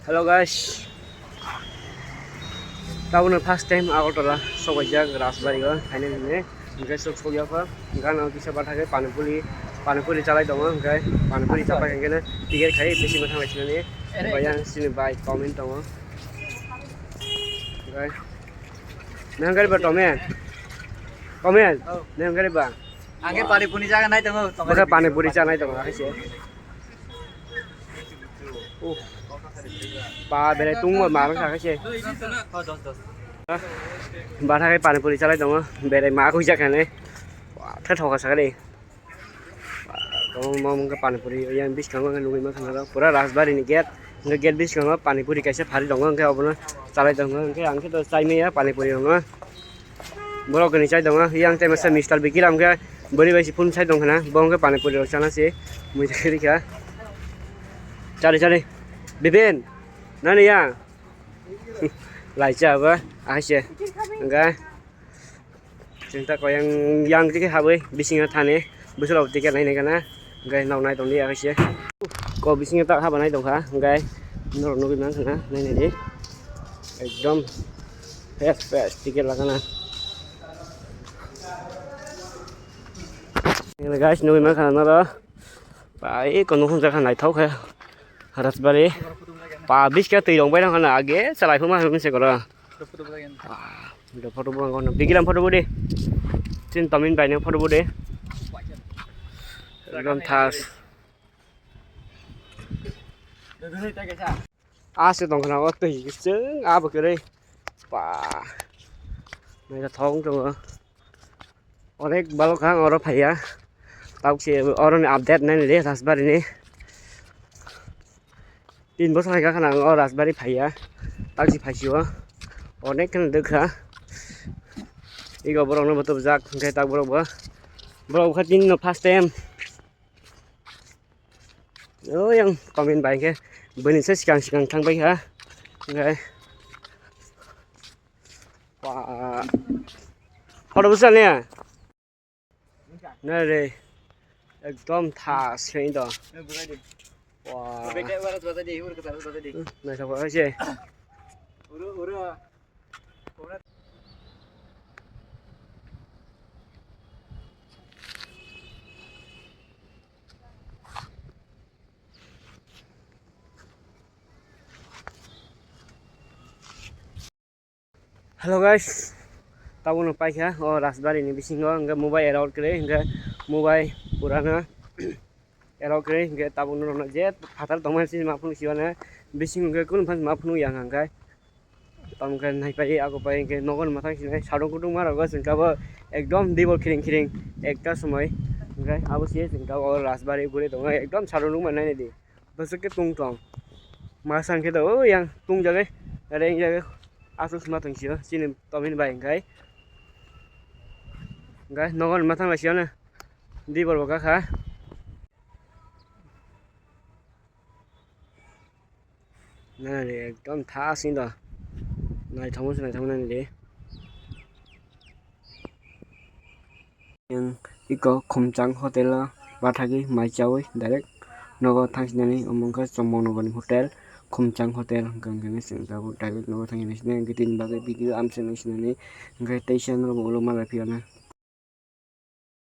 Hello guys, tahu first time Agartala Rajbari kan, ini guys sok apa, kan bisa pakai panipuri calai dong, guys, panipuri capai yang kena tiga kali besi macam macam ni, bayang sini baik komen dong, guys, nang kali bertomen, komen, nang kali bang, angke panipuri jangan naik dong, pakai panipuri calai dong, apa sih? Ba bên này tung một má cái gì? Ba thay cái bàn phụ đi lại đúng không? Bên này má cũng chắc này. Thất thọ cái đi. Kamu mau ke panipuri yang bis kamu kan nungguin makan apa? Pura Rajbari ni get bis kamu panipuri kaisa hari dong kan apa? Calai dong kan angke tu cai ya panipuri dong. Borok ni cai dong yang cai masa mistal bikiram ke beri besi pun cai dong kan? Bong ke panipuri dong sana sih. Mungkin kiri kah? Cari. Bibin, nani ya? Lại chào với ai chứ? Enggak. Cinta kau yang tiket habis bising than ni, besok laut tiket lain kan? Enggak, nau naik tong dia ai chứ? Kau bising tak habis naik tong kah? Enggak, nol nol gimana sana? Naik ni, ekdom fast tiket lah kan? Ini guys, nol gimana kan? Nol, baik, kau nunggu jangan naik thau kah? Rajbari, bis cái tùy đồng bay đang là ghé xe lại phương mà mình sẽ có rồi. Được photo bút con, đi làm photo bút đi. Trên tầm in bài nữa photo bút đi. Làm thas. Sẽ tổng nào có tùy cái chứ, bực cái đi. Này là thong trong rồi. Ở đây bao lâu khác ở đó phải á. Tao sẽ ở đó update này để Rajbari này. Tin bos lagi kan orang Rajbari paya, tak si payah, orang kan dekha. Iga borong no betul jak, kayak tak borong katin no first time. Oh yang komen baik ke, benih saya sekarang tang baik ha, okay. Wah, apa besar ni ya? Nari, ekdom tas kayak itu. Wah. Này sao vậy chị? Hello guys, tahu nak pakai ya? Oh Rajbari ni bising enggak mobile allowed kere, enggak mobile purana. Erok kiri, enggak tahu nurun jet, fatal tomal sih maafun siwana, bising enggak kun pas maafun yang angkai, tamu kan naik pagi aku pagi enggak nongon matang sih, sarung kudung marah gua sengkau ekdom dibol kiring, ekta semai, enggak, aku sih sengkau orang Rajbari boleh dong, ekdom sarung mana ni di, besok ke tung tong, masang kita, oh yang tung jaga, ada yang jaga, asus matang sih, sini tomin baik enggak, nongon matang lah sih na, dibol bakal kah? Này ekdom tha xin đó này thông này đi yang iko khomchang hotel ba thagi mai chawi direct nogo thangsinani omongka chomong nogo hotel khomchang hotel gangani singtabu direct nogo thangini sine gitin bage video amsen sinani ngai taishan ro bolo mala piana